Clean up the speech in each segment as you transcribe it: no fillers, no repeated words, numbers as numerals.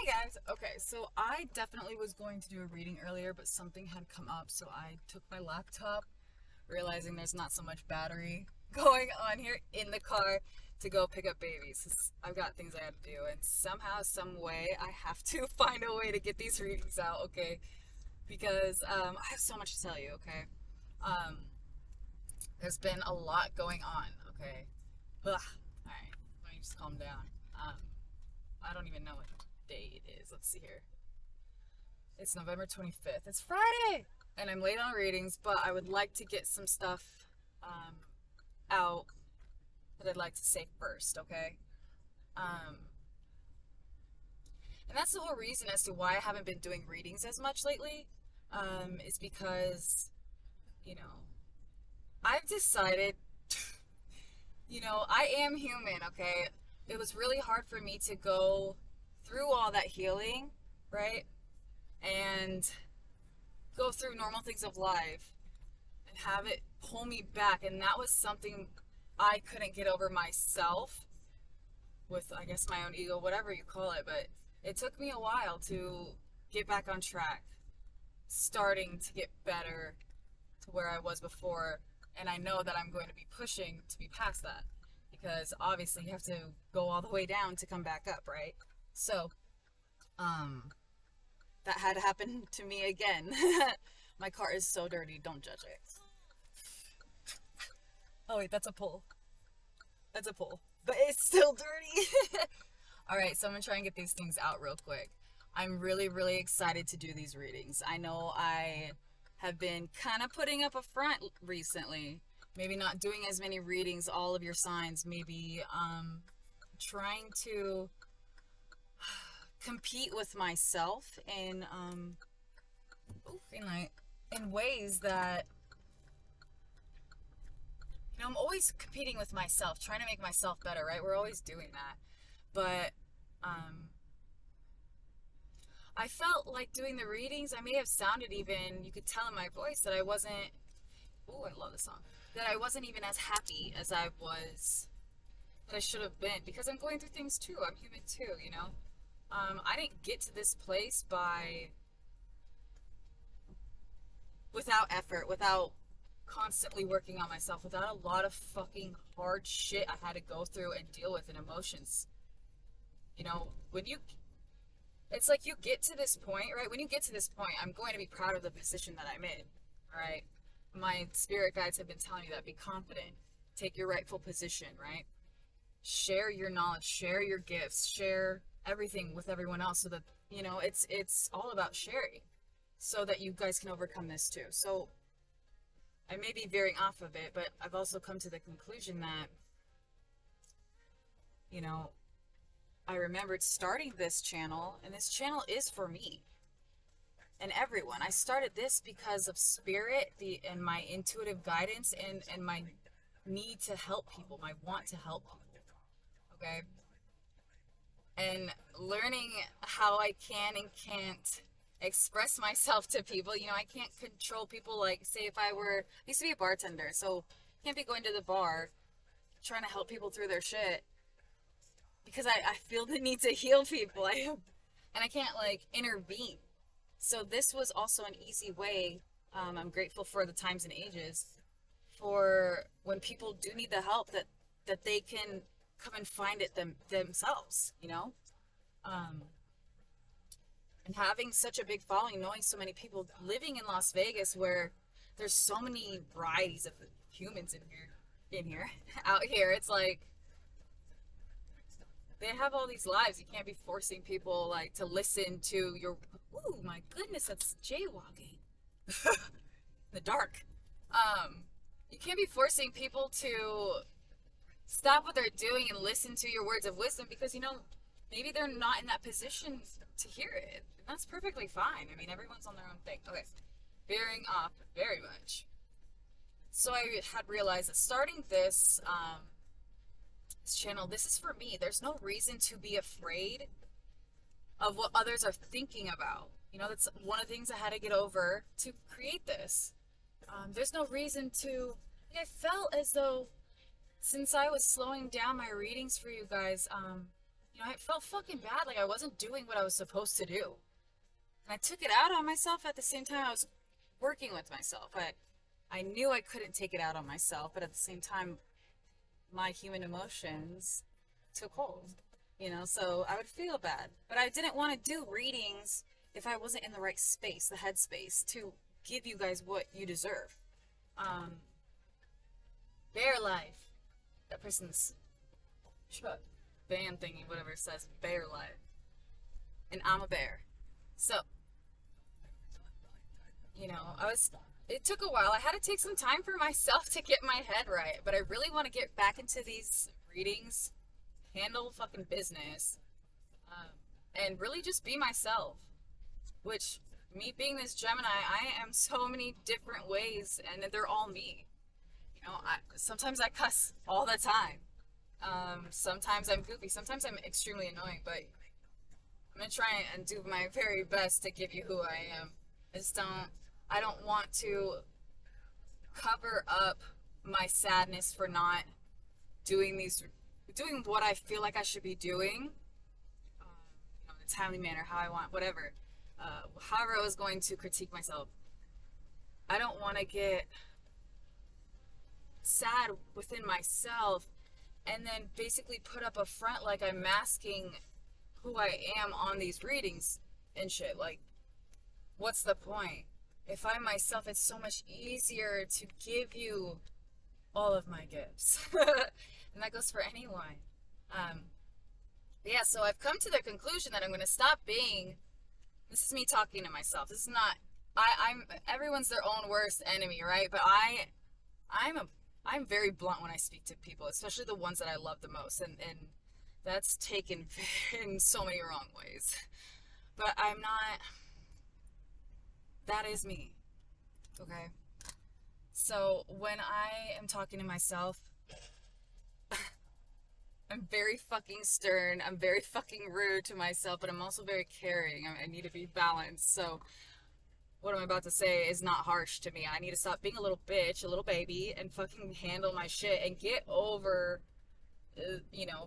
Hi guys. Okay, so I definitely was going to do a reading earlier, but something had come up, so I took my laptop, realizing there's not so much battery going on here in the car to go pick up babies. 'Cause I've got things I have to do, and somehow, some way, I have to find a way to get these readings out. Okay, because I have so much to tell you. Okay, um, there's been a lot going on. Okay, ugh. All right, let me just calm down. I don't even know what day it is. Let's see here. It's November 25th. It's Friday! And I'm late on readings, but I would like to get some stuff um, out that I'd like to say first, okay? Um, and that's the whole reason as to why I haven't been doing readings as much lately, is because, you know, I've decided, I am human, okay? It was really hard for me to go through all that healing, right? And go through normal things of life and have it pull me back. And that was something I couldn't get over myself with, I guess, my own ego, whatever you call it. But it took me a while to get back on track, starting to get better to where I was before. And I know that I'm going to be pushing to be past that because obviously you have to go all the way down to come back up, right? So, um, that had happened to me again. My car is so dirty, don't judge it. Oh wait, that's a pull. That's a pull. But it's still dirty. Alright, so I'm gonna try and get these things out real quick. I'm really, really excited to do these readings. I know I have been kind of putting up a front recently. Maybe not doing as many readings, all of your signs. Maybe trying to compete with myself in ways that I'm always competing with myself, trying to make myself better, right? We're always doing that. But um, I felt like doing the readings, I may have sounded even, you could tell in my voice that I wasn't, oh, I love this song, that I wasn't even as happy as I was, that I should have been, because I'm going through things too. I'm human too, you know? I didn't get to this place without effort, without constantly working on myself, without a lot of fucking hard shit I had to go through and deal with and emotions. When it's like you get to this point, right? When you get to this point, I'm going to be proud of the position that I'm in, all right? My spirit guides have been telling me that be confident, take your rightful position, right? Share your knowledge, share your gifts, share everything with everyone else so that, it's all about sharing so that you guys can overcome this too. So I may be veering off of it, but I've also come to the conclusion that, you know, I remembered starting this channel, and this channel is for me and everyone. I started this because of spirit, and my intuitive guidance, and my need to help people, my want to help people. Okay, and learning how I can and can't express myself to people. I can't control people. Like, say, if I used to be a bartender, so can't be going to the bar trying to help people through their shit because I feel the need to heal people. And I can't like intervene. So this was also an easy way. I'm grateful for the times and ages for when people do need the help that they can come and find it themselves. Um, and having such a big following, knowing so many people living in Las Vegas, where there's so many varieties of humans in here, out here. It's like they have all these lives. You can't be forcing people like to listen to your. Ooh, my goodness, that's jaywalking. In the dark. You can't be forcing people to stop what they're doing and listen to your words of wisdom because maybe they're not in that position to hear it. And that's perfectly fine. I mean, everyone's on their own thing. Okay, veering off very much. So I had realized that starting this channel, this is for me. There's no reason to be afraid of what others are thinking about. That's one of the things I had to get over to create this. There's no reason to. I felt as though since I was slowing down my readings for you guys, I felt fucking bad. Like I wasn't doing what I was supposed to do. And I took it out on myself at the same time I was working with myself. I knew I couldn't take it out on myself, but at the same time, my human emotions took hold. So I would feel bad. But I didn't want to do readings if I wasn't in the right space, the headspace, to give you guys what you deserve. Um, Bear life. That person's band thingy, whatever it says, bear life. And I'm a bear. So, it took a while. I had to take some time for myself to get my head right, but I really want to get back into these readings, handle fucking business, and really just be myself. Which, me being this Gemini, I am so many different ways, and they're all me. Sometimes I cuss all the time. Sometimes I'm goofy. Sometimes I'm extremely annoying, but I'm gonna try and do my very best to give you who I am. I don't want to cover up my sadness for not doing what I feel like I should be doing, in a timely manner, how I want, whatever. However I was going to critique myself. I don't want to get sad within myself and then basically put up a front like I'm masking who I am on these readings and shit. Like, what's the point? If I'm myself, it's so much easier to give you all of my gifts. And that goes for anyone. Yeah, so I've come to the conclusion that I'm going to stop being, this is me talking to myself. This is not, I'm everyone's their own worst enemy, right? But I'm very blunt when I speak to people, especially the ones that I love the most. And that's taken in so many wrong ways. But I'm not, that is me. Okay? So when I am talking to myself, I'm very fucking stern. I'm very fucking rude to myself, but I'm also very caring. I need to be balanced. So what I'm about to say is not harsh to me. I need to stop being a little bitch, a little baby, and fucking handle my shit and get over,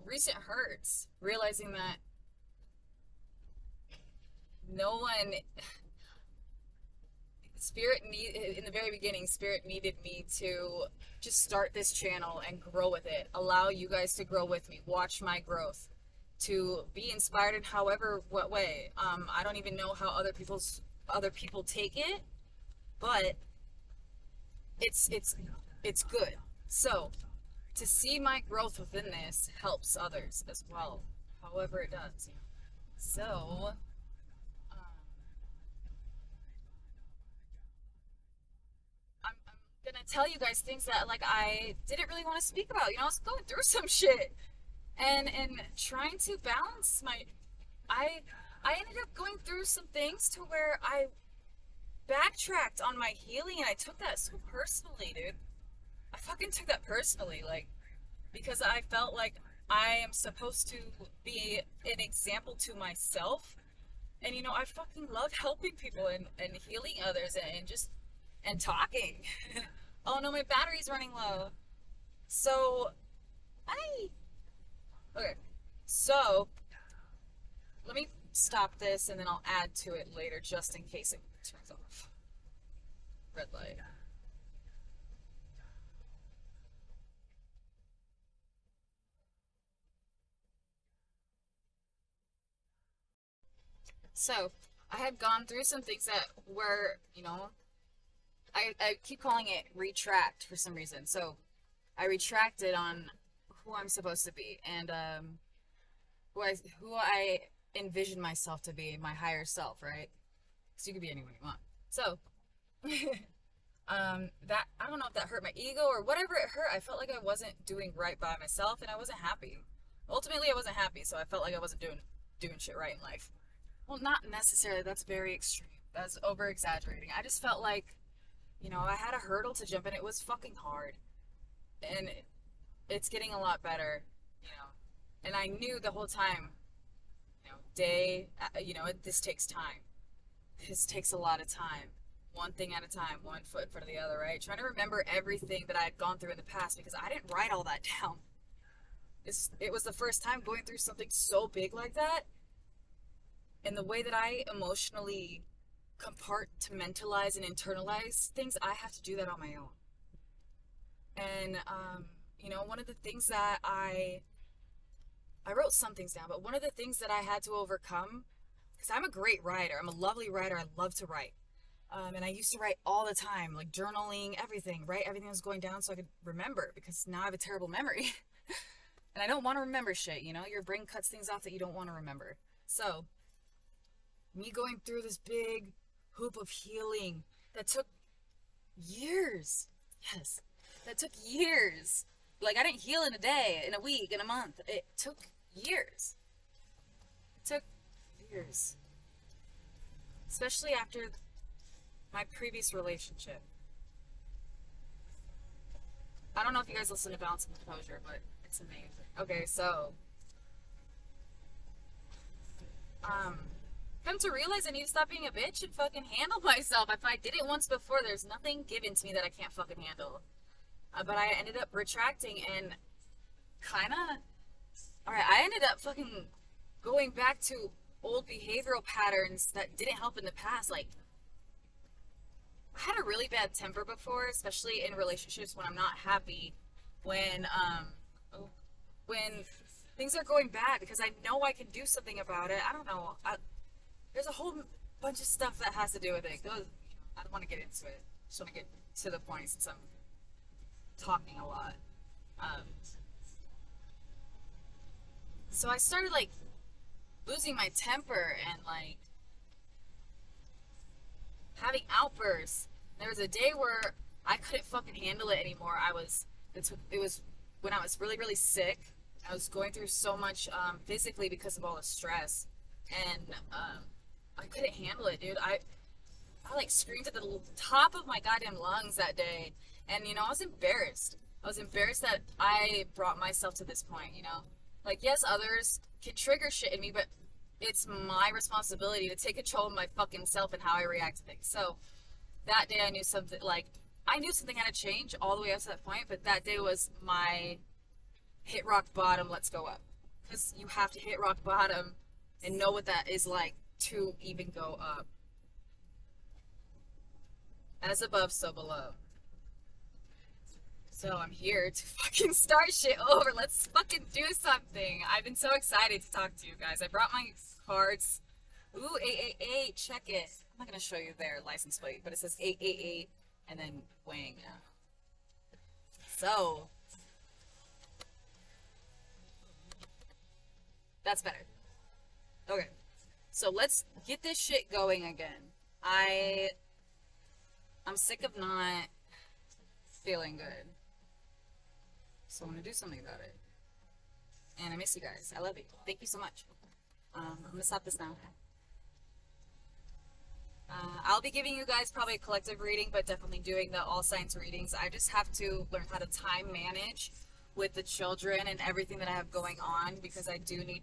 recent hurts. Realizing that no one, in the very beginning, Spirit needed me to just start this channel and grow with it. Allow you guys to grow with me. Watch my growth. To be inspired in what way. I don't even know how other people take it, but it's good. So to see my growth within this helps others as well, however it does. So I'm gonna tell you guys things that like I didn't really want to speak about. I was going through some shit and trying to balance I ended up going through some things to where I backtracked on my healing, and I took that so personally, dude. I fucking took that personally, like, because I felt like I am supposed to be an example to myself. And I fucking love helping people and healing others and talking. Oh no, my battery's running low. So okay. So let me stop this and then I'll add to it later just in case it turns off. Red light. So I had gone through some things that were, I keep calling it retract for some reason. So I retracted on who I'm supposed to be and who I envision myself to be, my higher self, right? Because you could be anyone you want. So that, I don't know if that hurt my ego or whatever it hurt. I felt like I wasn't doing right by myself and I wasn't happy. Ultimately, I wasn't happy, so I felt like I wasn't doing shit right in life. Well, not necessarily. That's very extreme. That's over exaggerating. I just felt like, I had a hurdle to jump and it was fucking hard. And it's getting a lot better, And I knew the whole time, this takes time. This takes a lot of time. One thing at a time, one foot in front of the other, right? Trying to remember everything that I had gone through in the past because I didn't write all that down. it was the first time going through something so big like that, and the way that I emotionally compartmentalize and internalize things, I have to do that on my own. And one of the things that I wrote some things down, but one of the things that I had to overcome, because I'm a great writer, I'm a lovely writer, I love to write. And I used to write all the time, like journaling, everything, right? Everything was going down so I could remember, because now I have a terrible memory. And I don't want to remember shit, your brain cuts things off that you don't want to remember. So, me going through this big hoop of healing that took years. Yes, that took years. Like, I didn't heal in a day, in a week, in a month. It took years. It took years. Especially after my previous relationship. I don't know if you guys listen to Balance and Composure, but it's amazing. Okay, so come to realize I need to stop being a bitch and fucking handle myself. If I did it once before, there's nothing given to me that I can't fucking handle. But I ended up retracting and I ended up fucking going back to old behavioral patterns that didn't help in the past. Like, I had a really bad temper before, especially in relationships when I'm not happy, when things are going bad, because I know I can do something about it. I don't know. There's a whole bunch of stuff that has to do with it. I don't want to get into it. I just want to get to the point since I'm talking a lot. So I started like losing my temper and like having outbursts. There was a day where I couldn't fucking handle it anymore. It was when I was really, really sick. I was going through so much physically because of all the stress, and I couldn't handle it, dude. I like screamed at the top of my goddamn lungs that day, and I was embarrassed. I was embarrassed that I brought myself to this point. Like, yes, others can trigger shit in me, but it's my responsibility to take control of my fucking self and how I react to things. So that day I knew something had to change all the way up to that point, but that day was my hit rock bottom, let's go up. Because you have to hit rock bottom and know what that is like to even go up. As above, so below. So I'm here to fucking start shit over. Let's fucking do something. I've been so excited to talk to you guys. I brought my cards. Ooh, 888, check it. I'm not going to show you their license plate, but it says 888 and then Wang. So, that's better. Okay, so let's get this shit going again. I'm sick of not feeling good. So I'm going to do something about it. And I miss you guys. I love you. Thank you so much. I'm going to stop this now. I'll be giving you guys probably a collective reading, but definitely doing the all signs readings. I just have to learn how to time manage with the children and everything that I have going on, because I do need